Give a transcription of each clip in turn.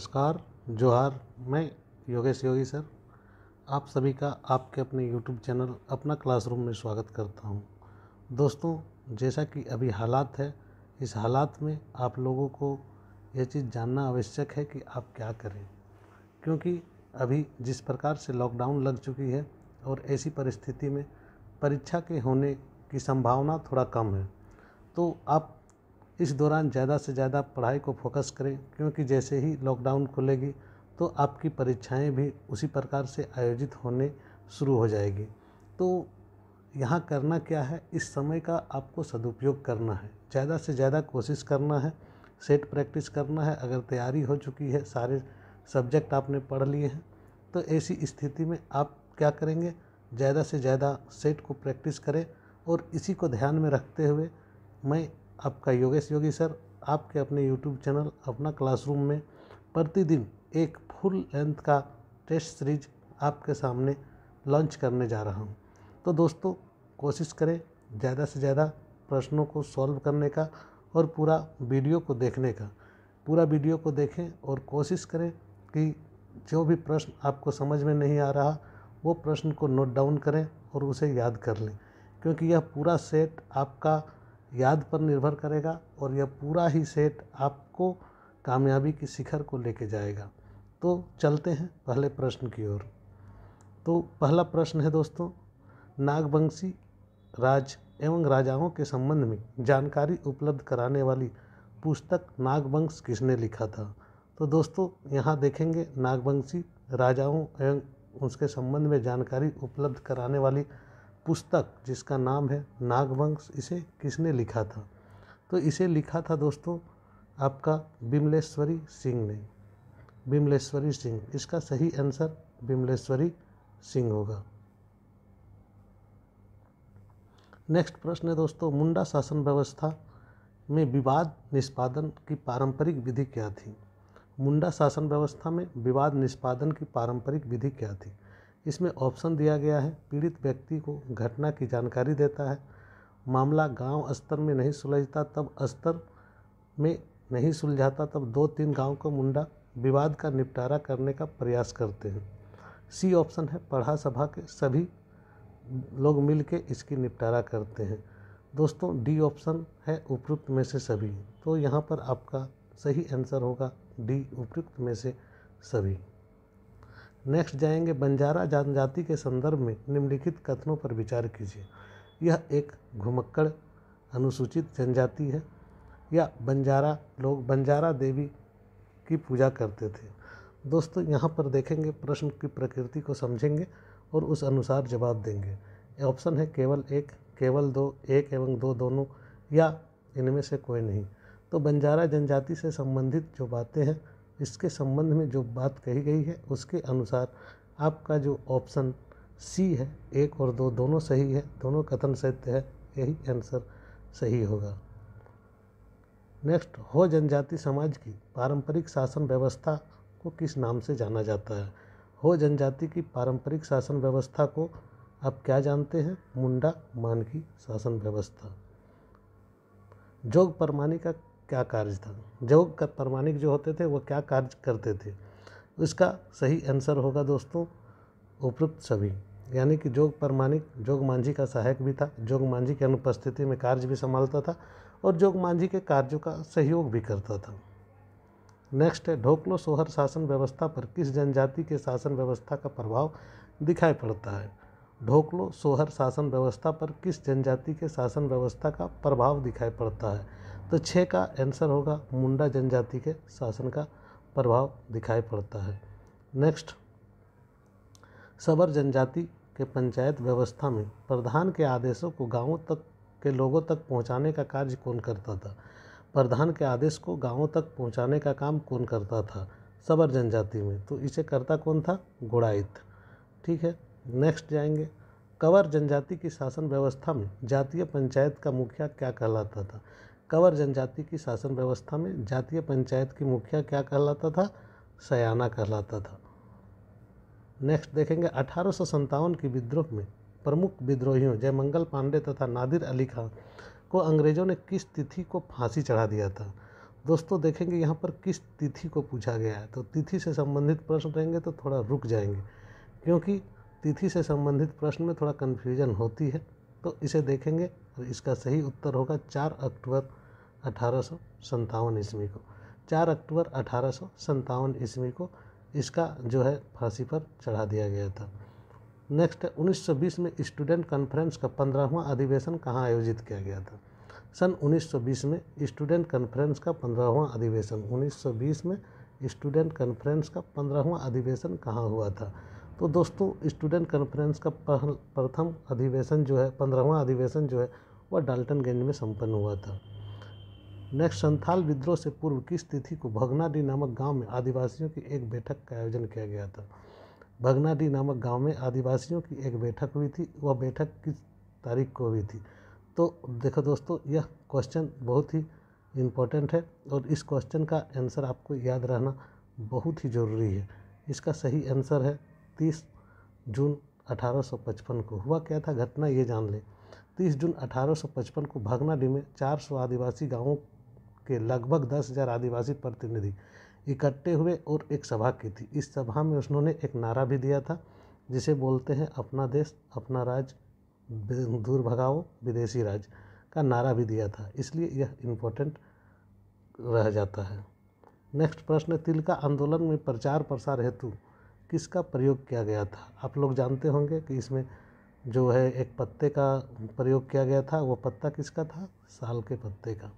नमस्कार, जोहार। मैं योगेश योगी सर आप सभी का आपके अपने यूट्यूब चैनल अपना क्लासरूम में स्वागत करता हूं। दोस्तों, जैसा कि अभी हालात है, इस हालात में आप लोगों को यह चीज़ जानना आवश्यक है कि आप क्या करें, क्योंकि अभी जिस प्रकार से लॉकडाउन लग चुकी है और ऐसी परिस्थिति में परीक्षा के होने की संभावना थोड़ा कम है। तो आप इस दौरान ज़्यादा से ज़्यादा पढ़ाई को फोकस करें, क्योंकि जैसे ही लॉकडाउन खुलेगी तो आपकी परीक्षाएं भी उसी प्रकार से आयोजित होने शुरू हो जाएगी। तो यहाँ करना क्या है, इस समय का आपको सदुपयोग करना है, ज़्यादा से ज़्यादा कोशिश करना है, सेट प्रैक्टिस करना है। अगर तैयारी हो चुकी है, सारे सब्जेक्ट आपने पढ़ लिए हैं, तो ऐसी स्थिति में आप क्या करेंगे, ज़्यादा से ज़्यादा सेट को प्रैक्टिस करें। और इसी को ध्यान में रखते हुए मैं आपका योगेश योगी सर आपके अपने यूट्यूब चैनल अपना क्लासरूम में प्रतिदिन एक फुल लेंथ का टेस्ट सीरीज आपके सामने लॉन्च करने जा रहा हूं। तो दोस्तों, कोशिश करें ज़्यादा से ज़्यादा प्रश्नों को सॉल्व करने का और पूरा वीडियो को देखने का। पूरा वीडियो को देखें और कोशिश करें कि जो भी प्रश्न आपको समझ में नहीं आ रहा वो प्रश्न को नोट डाउन करें और उसे याद कर लें, क्योंकि यह पूरा सेट आपका याद पर निर्भर करेगा और यह पूरा ही सेट आपको कामयाबी की शिखर को लेके जाएगा। तो चलते हैं पहले प्रश्न की ओर। तो पहला प्रश्न है दोस्तों, नागवंशी राज एवं राजाओं के संबंध में जानकारी उपलब्ध कराने वाली पुस्तक नागवंश किसने लिखा था। तो दोस्तों, यहाँ देखेंगे नागवंशी राजाओं एवं उसके संबंध में जानकारी उपलब्ध कराने वाली पुस्तक जिसका नाम है नागवंश, इसे किसने लिखा था। तो इसे लिखा था दोस्तों आपका विमलेश्वरी सिंह ने। विमलेश्वरी सिंह, इसका सही आंसर विमलेश्वरी सिंह होगा। नेक्स्ट प्रश्न है दोस्तों, मुंडा शासन व्यवस्था में विवाद निष्पादन की पारंपरिक विधि क्या थी। मुंडा शासन व्यवस्था में विवाद निष्पादन की पारंपरिक विधि क्या थी। इसमें ऑप्शन दिया गया है, पीड़ित व्यक्ति को घटना की जानकारी देता है, मामला गांव स्तर में नहीं सुलझता तब स्तर में नहीं सुलझाता तब 2-3 गांव को मुंडा विवाद का निपटारा करने का प्रयास करते हैं। सी ऑप्शन है, पढ़ा सभा के सभी लोग मिल के इसकी निपटारा करते हैं। दोस्तों, डी ऑप्शन है, उपयुक्त में से सभी। तो यहाँ पर आपका सही आंसर होगा डी, उपयुक्त में से सभी। नेक्स्ट जाएंगे, बंजारा जनजाति के संदर्भ में निम्नलिखित कथनों पर विचार कीजिए। यह एक घुमक्कड़ अनुसूचित जनजाति है या बंजारा लोग बंजारा देवी की पूजा करते थे। दोस्तों, यहाँ पर देखेंगे, प्रश्न की प्रकृति को समझेंगे और उस अनुसार जवाब देंगे। ऑप्शन है केवल एक, केवल दो, एक एवं दो दोनों, या इनमें से कोई नहीं। तो बंजारा जनजाति से संबंधित जो बातें हैं, इसके संबंध में जो बात कही गई है उसके अनुसार आपका जो ऑप्शन सी है, एक और दो दोनों सही है, दोनों कथन सत्य है, यही आंसर सही होगा। नेक्स्ट, हो जनजाति समाज की पारंपरिक शासन व्यवस्था को किस नाम से जाना जाता है। हो जनजाति की पारंपरिक शासन व्यवस्था को आप क्या जानते हैं, मुंडा मान की शासन व्यवस्था। जोग परमानिक का क्या कार्य था। जोग का परमानिक जो होते थे वो क्या कार्य करते थे, इसका सही आंसर होगा दोस्तों उपयुक्त सभी। यानी कि जोग परमानिक जोग मांझी का सहायक भी था, जोग मांझी की अनुपस्थिति में कार्य भी संभालता था और जोग मांझी के कार्यों का सहयोग भी करता था। नेक्स्ट है, ढोकलो सोहर शासन व्यवस्था पर किस जनजाति के शासन व्यवस्था का प्रभाव दिखाई पड़ता है। ढोकलो सोहर शासन व्यवस्था पर किस जनजाति के शासन व्यवस्था का प्रभाव दिखाई पड़ता है। तो 6 का आंसर होगा, मुंडा जनजाति के शासन का प्रभाव दिखाई पड़ता है। नेक्स्ट, सबर जनजाति के पंचायत व्यवस्था में प्रधान के आदेशों को गांवों तक के लोगों तक पहुंचाने का कार्य कौन करता था। प्रधान के आदेश को गांवों तक पहुंचाने का काम कौन करता था सबर जनजाति में। तो इसे करता कौन था, गुड़ाइत। ठीक है। नेक्स्ट जाएंगे, कंवर जनजाति की शासन व्यवस्था में जातीय पंचायत का मुखिया क्या कहलाता था। कंवर जनजाति की शासन व्यवस्था में जातीय पंचायत की मुखिया क्या कहलाता था, सयाना कहलाता था। नेक्स्ट देखेंगे, 1857 की विद्रोह में प्रमुख विद्रोहियों जयमंगल पांडे तथा नादिर अली खां को अंग्रेजों ने किस तिथि को फांसी चढ़ा दिया था। दोस्तों देखेंगे यहाँ पर किस तिथि को पूछा गया है, तो तिथि से संबंधित प्रश्न रहेंगे तो थोड़ा रुक जाएंगे, क्योंकि तिथि से संबंधित प्रश्न में थोड़ा कन्फ्यूजन होती है। तो इसे देखेंगे और इसका सही उत्तर होगा 4 अक्टूबर 1857 ईस्वी को। 4 अक्टूबर 1857 ईस्वी को इसका जो है फांसी पर चढ़ा दिया गया था। नेक्स्ट है 1920 में स्टूडेंट कॉन्फ्रेंस का 15वां अधिवेशन कहाँ आयोजित किया गया था। सन 1920 में स्टूडेंट कॉन्फ्रेंस का 15वां अधिवेशन 1920 में स्टूडेंट कॉन्फ्रेंस का 15वां अधिवेशन कहाँ हुआ था। तो दोस्तों स्टूडेंट कॉन्फ्रेंस का प्रथम अधिवेशन जो है 15वां अधिवेशन जो है वह डाल्टनगंज में संपन्न हुआ था। नेक्स्ट, संथाल विद्रोह से पूर्व किस तिथि को भगनाडीह नामक गांव में आदिवासियों की एक बैठक का आयोजन किया गया था। भगनाडीह नामक गांव में आदिवासियों की एक बैठक हुई थी, वह बैठक किस तारीख को हुई थी। तो देखो दोस्तों, यह क्वेश्चन बहुत ही इम्पोर्टेंट है और इस क्वेश्चन का आंसर आपको याद रहना बहुत ही ज़रूरी है। इसका सही आंसर है 30 जून 1855 को। हुआ क्या था घटना, ये जान लें। 30 जून 1855 को भगनाडीह में 400 आदिवासी गांवों के लगभग 10,000 आदिवासी प्रतिनिधि इकट्ठे हुए और एक सभा की थी। इस सभा में उन्होंने एक नारा भी दिया था, जिसे बोलते हैं अपना देश अपना राज दूर भगाओ विदेशी राज का नारा भी दिया था, इसलिए यह इम्पोर्टेंट रह जाता है। नेक्स्ट प्रश्न, तिलका आंदोलन में प्रचार प्रसार हेतु किसका प्रयोग किया गया था। आप लोग जानते होंगे कि इसमें जो है एक पत्ते का प्रयोग किया गया था। वो पत्ता किसका था, साल के पत्ते का।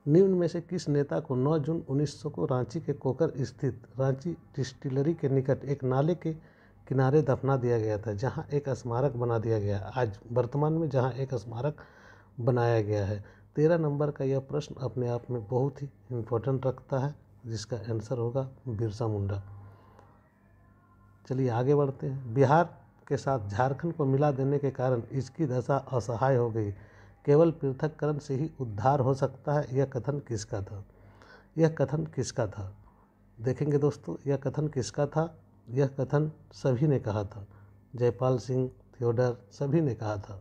निम्न में से किस नेता को 9 जून 1900 को रांची के कोकर स्थित रांची डिस्टिलरी के निकट एक नाले के किनारे दफना दिया गया था, जहां एक स्मारक बना दिया गया। आज वर्तमान में जहां एक स्मारक बनाया गया है। 13 नंबर का यह प्रश्न अपने आप में बहुत ही इम्पोर्टेंट रखता है, जिसका आंसर होगा बिरसा मुंडा। चलिए आगे बढ़ते हैं। बिहार के साथ झारखंड को मिला देने के कारण इसकी दशा असहाय हो गई, केवल पृथक्करण से ही उद्धार हो सकता है, यह कथन किसका था। यह कथन किसका था, देखेंगे दोस्तों। यह कथन किसका था, यह कथन सभी ने कहा था। जयपाल सिंह, थियोडर, सभी ने कहा था।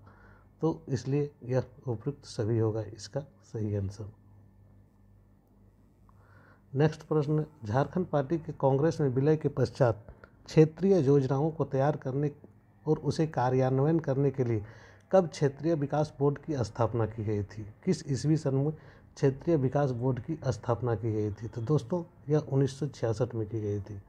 तो इसलिए यह उपयुक्त सभी होगा इसका सही आंसर। नेक्स्ट प्रश्न, झारखंड पार्टी के कांग्रेस में विलय के पश्चात क्षेत्रीय योजनाओं को तैयार करने और उसे कार्यान्वयन करने के लिए कब क्षेत्रीय विकास बोर्ड की स्थापना की गई थी। किस ईस्वी सन में क्षेत्रीय विकास बोर्ड की स्थापना की गई थी। तो दोस्तों यह 1966 में की गई थी।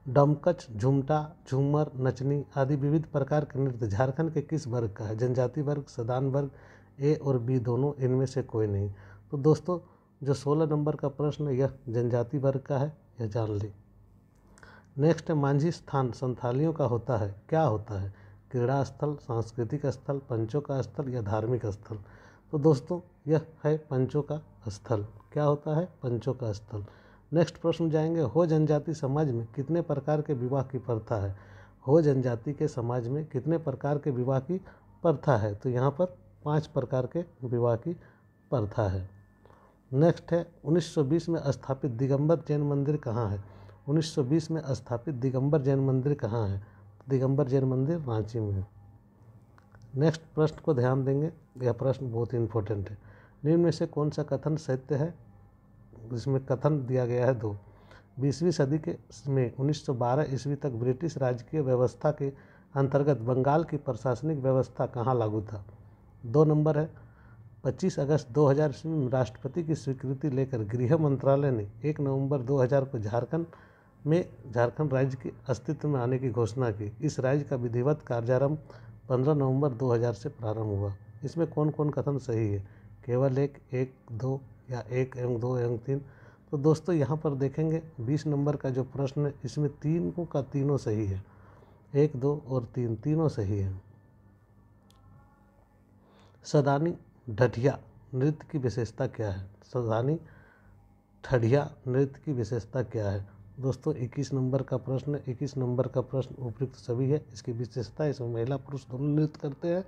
डमकच, झुमटा, झूमर, नचनी आदि विविध प्रकार के नृत्य झारखंड के किस वर्ग का है। जनजाति वर्ग, सदान वर्ग, ए और बी दोनों, इनमें से कोई नहीं। तो दोस्तों जो 16 नंबर का प्रश्न है यह जनजाति वर्ग का है, यह जान लें। नेक्स्ट है, मांझी स्थान संथालियों का होता है, क्या होता है। क्रीड़ा स्थल, सांस्कृतिक स्थल, पंचों का स्थल या धार्मिक स्थल। तो दोस्तों यह है पंचों का स्थल। क्या होता है, पंचों का स्थल। नेक्स्ट प्रश्न जाएंगे, हो जनजाति समाज में कितने प्रकार के विवाह की प्रथा है। हो जनजाति के समाज में कितने प्रकार के विवाह की प्रथा है। तो यहाँ पर 5 प्रकार के विवाह की प्रथा है। नेक्स्ट है, 1920 में स्थापित दिगंबर जैन मंदिर कहाँ है। 1920 में स्थापित दिगंबर जैन मंदिर कहाँ है। दिगंबर जैन मंदिर रांची में है। नेक्स्ट प्रश्न को ध्यान देंगे, यह प्रश्न बहुत ही इम्पोर्टेंट है। निम्न में से कौन सा कथन सत्य है। इसमें कथन दिया गया है 2। 20वीं सदी के में 1912 ईस्वी तक ब्रिटिश राजकीय व्यवस्था के अंतर्गत बंगाल की प्रशासनिक व्यवस्था कहाँ लागू था। 2 नंबर है, 25 अगस्त 2000 ईस्वी में राष्ट्रपति की स्वीकृति लेकर गृह मंत्रालय ने 1 नवंबर 2000 को झारखंड राज्य के अस्तित्व में आने की घोषणा की। इस राज्य का विधिवत कार्यारंभ 15 नवंबर 2000 से प्रारंभ हुआ। इसमें कौन कौन कथन सही है। केवल 1, 2 या 1 एवं 2 एवं 3। तो दोस्तों यहाँ पर देखेंगे 20 नंबर का जो प्रश्न है इसमें तीनों का तीनों सही है। 1, 2 और 3 तीनों सही है। सदानी ढठिया नृत्य की विशेषता क्या है। सदानी ठठिया नृत्य की विशेषता क्या है। दोस्तों 21 नंबर का प्रश्न, 21 नंबर का प्रश्न उपयुक्त सभी है। इसकी विशेषता, इसमें महिला पुरुष दोनों नृत्य करते हैं,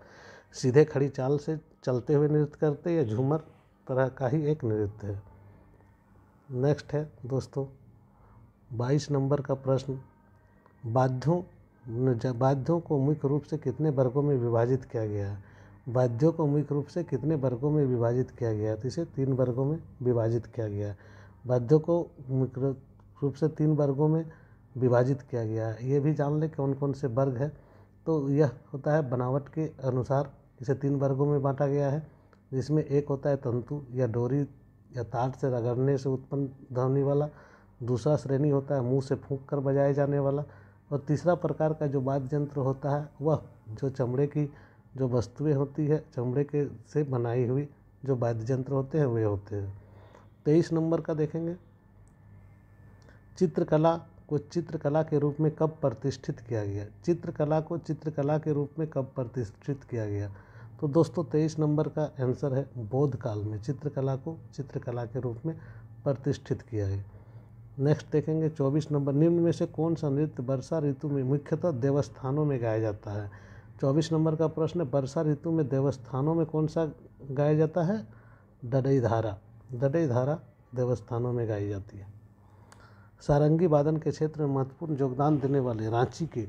सीधे खड़ी चाल से चलते हुए नृत्य करते हैं, या झूमर तरह का ही एक नृत्य है। नेक्स्ट है दोस्तों 22 नंबर का प्रश्न, वाद्यों को मुख्य रूप से कितने वर्गों में विभाजित किया गया है। वाद्यों को मुख्य रूप से कितने वर्गों में विभाजित किया गया है? तो इसे 3 वर्गों में विभाजित किया गया है। वाद्यों को मुख्य रूप से 3 वर्गों में विभाजित किया गया है। ये भी जान लें कौन कौन से वर्ग है। तो यह होता है बनावट के अनुसार इसे 3 वर्गों में बांटा गया है, जिसमें एक होता है तंतु या डोरी या तार से रगड़ने से उत्पन्न ध्वनि वाला, दूसरा श्रेणी होता है मुंह से फूंक कर बजाए जाने वाला, और तीसरा प्रकार का जो वाद्य यंत्र होता है वह जो चमड़े की जो वस्तुएं होती है, चमड़े के से बनाई हुई जो वाद्य यंत्र होते हैं वे होते हैं। 23 नंबर का देखेंगे, चित्रकला को चित्रकला के रूप में कब प्रतिष्ठित किया गया? चित्रकला को चित्रकला के रूप में कब प्रतिष्ठित किया गया? तो दोस्तों 23 नंबर का आंसर है बौद्ध काल में चित्रकला को चित्रकला के रूप में प्रतिष्ठित किया है। नेक्स्ट देखेंगे 24 नंबर, निम्न में से कौन सा नृत्य वर्षा ऋतु में मुख्यतः देवस्थानों में गाया जाता है? 24 नंबर का प्रश्न है, वर्षा ऋतु में देवस्थानों में कौन सा गाया जाता है? डडई धारा। डडई धारा देवस्थानों में गाई जाती है। सारंगी वादन के क्षेत्र में महत्वपूर्ण योगदान देने वाले रांची के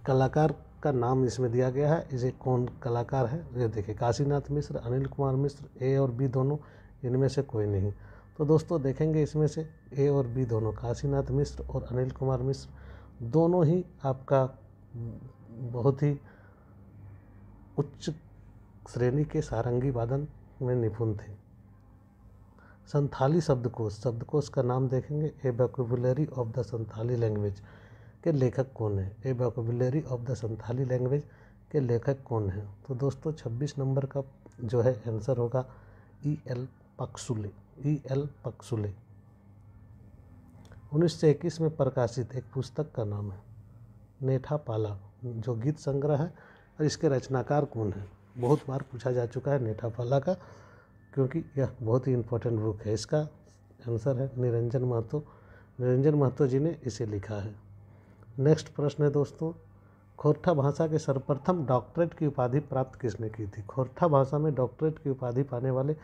कलाकार का नाम इसमें दिया गया है। इसे कौन कलाकार है? ये देखिए, काशीनाथ मिश्र, अनिल कुमार मिश्र, ए और बी दोनों, इनमें से कोई नहीं। तो दोस्तों देखेंगे इसमें से ए और बी दोनों, काशीनाथ मिश्र और अनिल कुमार मिश्र दोनों ही आपका बहुत ही उच्च श्रेणी के सारंगी वादन में निपुण थे। संथाली शब्दकोश का नाम देखेंगे, a vocabulary of the Santhali language के लेखक कौन है? A vocabulary of the Santhali language के लेखक कौन है? तो दोस्तों 26 नंबर का जो है आंसर होगा E.L. पक्सुले। E.L. पक्सुले 1921 में प्रकाशित एक पुस्तक का नाम है नेठा पाला, जो गीत संग्रह है, और इसके रचनाकार कौन है? बहुत बार पूछा जा चुका है नेठा पाला का, क्योंकि यह बहुत ही इम्पोर्टेंट बुक है। इसका आंसर है निरंजन महतो। निरंजन महतो जी ने इसे लिखा है। नेक्स्ट प्रश्न है दोस्तों, खोरठा भाषा के सर्वप्रथम डॉक्टरेट की उपाधि प्राप्त किसने की थी? खोरठा भाषा में डॉक्टरेट की उपाधि पाने वाले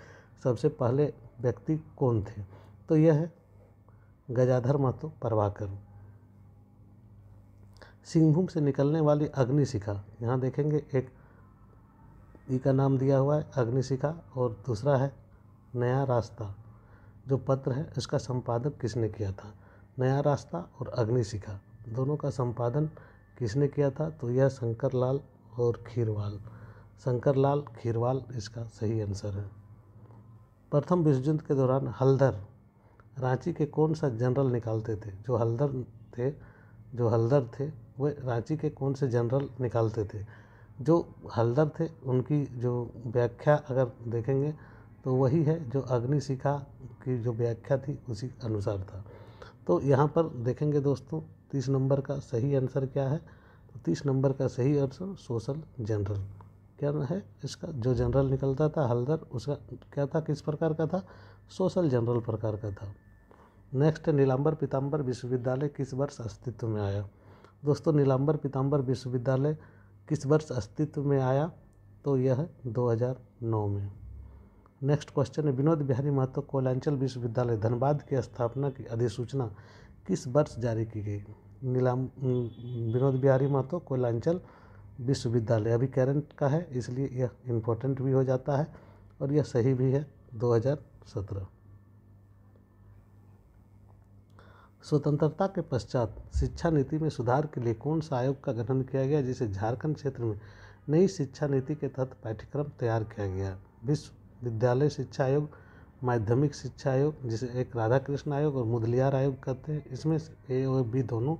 सबसे पहले व्यक्ति कौन थे? तो यह है गजाधर महतो प्रभाकर। सिंहभूम से निकलने वाली अग्निशिखा, यहाँ देखेंगे एक ई का नाम दिया हुआ है अग्निशिखा, और दूसरा है नया रास्ता। जो पत्र है इसका संपादन किसने किया था? नया रास्ता और अग्निशिखा दोनों का संपादन किसने किया था? तो यह शंकरलाल और खीरवाल। शंकरलाल खीरवाल इसका सही आंसर है। प्रथम विश्व युद्ध के दौरान हल्दर रांची के कौन सा जनरल निकालते थे? जो हल्दर थे वे रांची के कौन से जनरल निकालते थे? जो हल्दर थे उनकी जो व्याख्या अगर देखेंगे तो वही है जो अग्निशिखा की जो व्याख्या थी उसी अनुसार था। तो यहाँ पर देखेंगे दोस्तों 30 नंबर का सही आंसर क्या है? तो 30 नंबर का सही आंसर सोशल जनरल। क्या है इसका? जो जनरल निकलता था हल्दर, उसका क्या था, किस प्रकार का था? सोशल जनरल प्रकार का था। नेक्स्ट है नीलांबर पीताम्बर विश्वविद्यालय किस वर्ष अस्तित्व में आया? दोस्तों नीलांबर पीताम्बर विश्वविद्यालय किस वर्ष अस्तित्व में आया? तो यह 2009 में। नेक्स्ट क्वेश्चन है विनोद बिहारी महतो कोयलांचल विश्वविद्यालय धनबाद की स्थापना की अधिसूचना किस वर्ष जारी की गई? विनोद बिहारी महतो कोयलांचल विश्वविद्यालय अभी करंट का है, इसलिए यह इम्पोर्टेंट भी हो जाता है और यह सही भी है 2017। स्वतंत्रता के पश्चात शिक्षा नीति में सुधार के लिए कौन सा आयोग का गठन किया गया, जिसे झारखंड क्षेत्र में नई शिक्षा नीति के तहत पाठ्यक्रम तैयार किया गया? विश्वविद्यालय शिक्षा आयोग, माध्यमिक शिक्षा आयोग जिसे एक राधा कृष्ण आयोग और मुदलियार आयोग कहते हैं, इसमें से ए और बी दोनों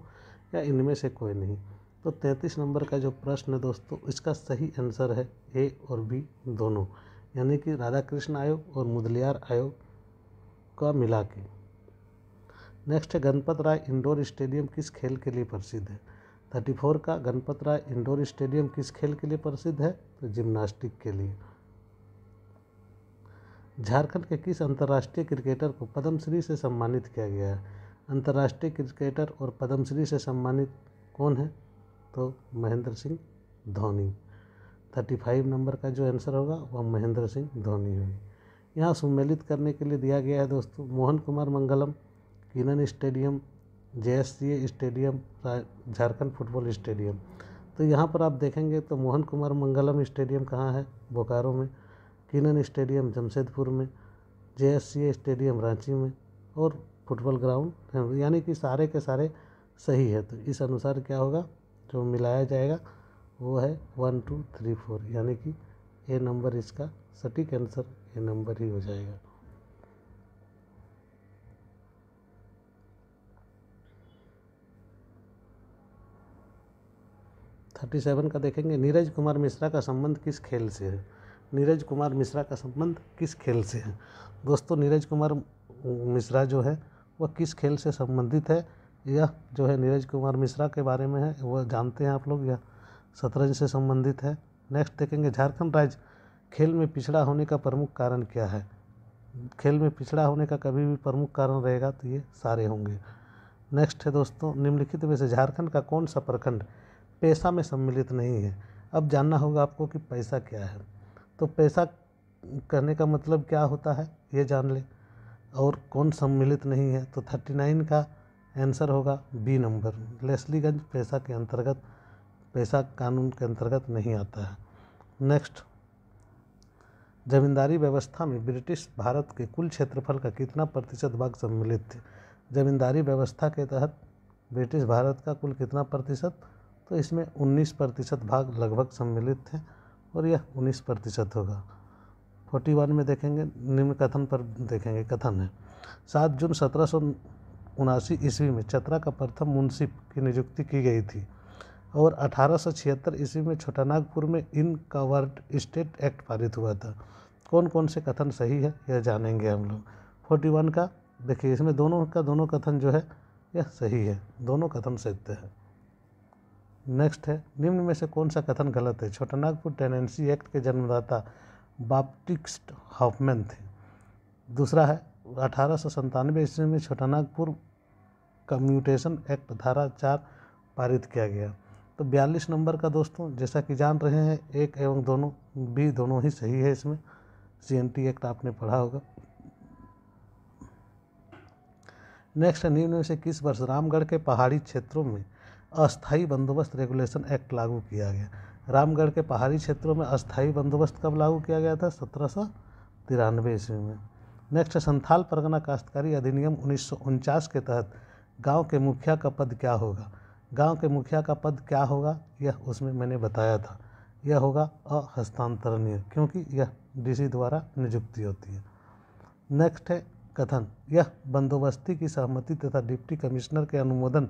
या इनमें से कोई नहीं। तो 33 नंबर का जो प्रश्न है दोस्तों इसका सही आंसर है ए और बी दोनों, यानी कि राधा कृष्ण आयोग और मुदलियार आयोग का मिला के। नेक्स्ट है गणपत राय इंडोर स्टेडियम किस खेल के लिए प्रसिद्ध है? 34 का गणपत राय इंडोर स्टेडियम किस खेल के लिए प्रसिद्ध है? तो जिम्नास्टिक के लिए। झारखंड के किस अंतर्राष्ट्रीय क्रिकेटर को पद्मश्री से सम्मानित किया गया है? अंतर्राष्ट्रीय क्रिकेटर और पद्मश्री से सम्मानित कौन है? तो महेंद्र सिंह धोनी। 35 नंबर का जो आंसर होगा वह महेंद्र सिंह धोनी होगी। यहाँ सम्मिलित करने के लिए दिया गया है दोस्तों Mohan Kumar Mangalam, Keenan stadium, JSCA stadium, Jharkhand football stadium. तो यहाँ पर आप देखेंगे तो मोहन कुमार मंगलम स्टेडियम कहाँ है? बोकारो में, किनन स्टेडियम जमशेदपुर में, JSCA स्टेडियम रांची में और फुटबॉल ग्राउंड, यानी कि सारे के सारे सही है। तो इस अनुसार क्या होगा, जो मिलाया जाएगा वो है 1 2 3 4, यानी कि ए नंबर इसका सटीक आंसर ए नंबर ही हो जाएगा। थर्टी 37 का देखेंगे, नीरज कुमार मिश्रा का संबंध किस खेल से है। नीरज कुमार मिश्रा का संबंध किस खेल से है। दोस्तों नीरज कुमार मिश्रा जो है वह किस खेल से संबंधित है, यह जो है नीरज कुमार मिश्रा के बारे में है, वह जानते हैं आप लोग। यह शतरंज से संबंधित है। नेक्स्ट देखेंगे, झारखंड राज्य खेल में पिछड़ा होने का प्रमुख कारण क्या है। खेल में पिछड़ा होने का कभी भी प्रमुख कारण रहेगा तो ये सारे होंगे। नेक्स्ट है दोस्तों, निम्नलिखित में से झारखंड का कौन सा प्रखंड पैसा में सम्मिलित नहीं है। अब जानना होगा आपको कि पैसा क्या है। तो पैसा कहने का मतलब क्या होता है ये जान ले, और कौन सम्मिलित नहीं है। तो 39 का आंसर होगा बी नंबर, लेस्लीगंज पैसा के अंतर्गत, पैसा कानून के अंतर्गत नहीं आता है। नेक्स्ट, जमींदारी व्यवस्था में ब्रिटिश भारत के कुल क्षेत्रफल का कितना प्रतिशत भाग सम्मिलित थे। जमींदारी व्यवस्था के तहत ब्रिटिश भारत का कुल कितना प्रतिशत, तो इसमें 19% भाग लगभग सम्मिलित थे और यह 19% होगा। 41 में देखेंगे, निम्न कथन पर देखेंगे। कथन है, 7 जून 1779 ईस्वी में चतरा का प्रथम मुंसिफ की नियुक्ति की गई थी और 1876 ईस्वी में छोटानागपुर में इनकवर्ड स्टेट एक्ट पारित हुआ था। कौन कौन से कथन सही है यह जानेंगे हम लोग। 41 का देखिए, इसमें दोनों कथन जो है यह सही है, दोनों कथन सत्य है। नेक्स्ट है, निम्न में से कौन सा कथन गलत है। छोटानागपुर टेनेंसी एक्ट के जन्मदाता बाप्टिस्ट हॉफमैन थे। दूसरा है, 1897 ईस्वी में छोटानागपुर कम्यूटेशन एक्ट धारा 4 पारित किया गया। तो 42 नंबर का दोस्तों, जैसा कि जान रहे हैं, एक एवं दोनों बी दोनों ही सही है। इसमें CNT एक्ट आपने पढ़ा होगा। नेक्स्ट है, निम्न में से किस वर्ष रामगढ़ के पहाड़ी क्षेत्रों में अस्थायी बंदोबस्त रेगुलेशन एक्ट लागू किया गया। रामगढ़ के पहाड़ी क्षेत्रों में अस्थायी बंदोबस्त कब लागू किया गया था, 1793 ईस्वी में। नेक्स्ट, संथाल परगना काश्तकारी अधिनियम 1949 के तहत गांव के मुखिया का पद क्या होगा। गांव के मुखिया का पद क्या होगा, यह उसमें मैंने बताया था, यह होगा अहस्तांतरणीय, क्योंकि यह DC द्वारा नियुक्ति होती है। नेक्स्ट है कथन, यह बंदोबस्ती की सहमति तथा डिप्टी कमिश्नर के अनुमोदन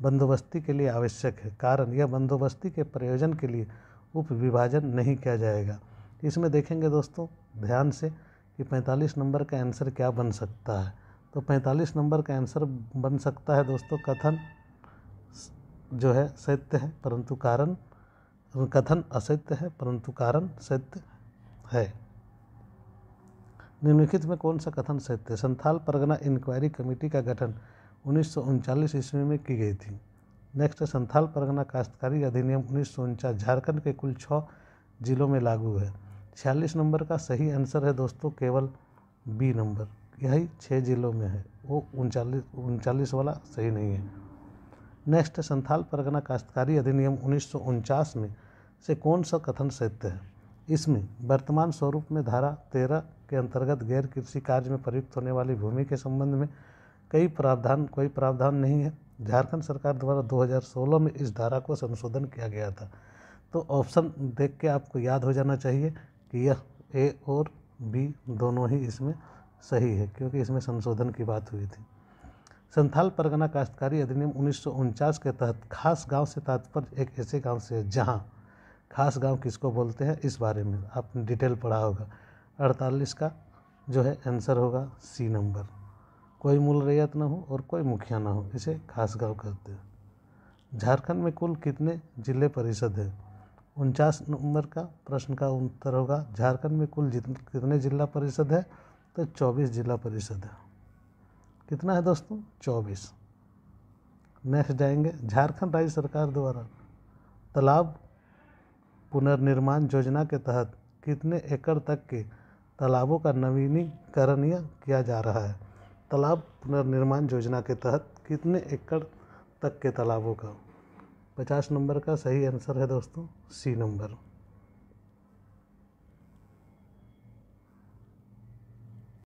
बंदोबस्ती के लिए आवश्यक है, कारण यह बंदोबस्ती के प्रयोजन के लिए उप विभाजन नहीं किया जाएगा। इसमें देखेंगे दोस्तों ध्यान से कि 45 नंबर का आंसर क्या बन सकता है। तो 45 नंबर का आंसर बन सकता है दोस्तों, कथन जो है सत्य है परंतु कारण, कथन असत्य है परंतु कारण सत्य है। निम्नलिखित में कौन सा कथन सत्य है। संथाल परगना इंक्वायरी कमेटी का गठन 1939 ईस्वी में की गई थी। नेक्स्ट, संथाल परगना काश्तकारी अधिनियम 1949 झारखंड के कुल 6 जिलों में लागू है। 46 नंबर का सही आंसर है दोस्तों केवल बी नंबर, यही 6 जिलों में है, वो 39 वाला सही नहीं है। नेक्स्ट, संथाल परगना काश्तकारी अधिनियम 1949 में से कौन सा कथन सत्य है। इसमें वर्तमान स्वरूप में धारा 13 के अंतर्गत गैर कृषि कार्य में प्रयुक्त होने वाली भूमि के संबंध में कोई प्रावधान नहीं है। झारखंड सरकार द्वारा 2016 में इस धारा को संशोधन किया गया था। तो ऑप्शन देख के आपको याद हो जाना चाहिए कि यह ए और बी दोनों ही इसमें सही है, क्योंकि इसमें संशोधन की बात हुई थी। संथाल परगना काश्तकारी अधिनियम 1949 के तहत खास गांव से तात्पर्य एक ऐसे गांव से है जहां, खास गांव किसको बोलते हैं इस बारे में आपने डिटेल पढ़ा होगा। 48 का जो है आंसर होगा सी नंबर, कोई मूल रैयत न हो और कोई मुखिया न हो, इसे खास गांव कहते हैं। झारखंड में कुल कितने जिले परिषद है। 49 नंबर का प्रश्न का उत्तर होगा झारखंड में कुल कितने जिला परिषद है, तो 24 जिला परिषद है। कितना है दोस्तों, 24। नेक्स्ट जाएंगे, झारखंड राज्य सरकार द्वारा तालाब पुनर्निर्माण योजना के तहत कितने एकड़ तक के तालाबों का नवीनीकरण किया जा रहा है। तालाब पुनर्निर्माण योजना के तहत कितने एकड़ तक के तालाबों का, 50 नंबर का सही आंसर है दोस्तों सी नंबर।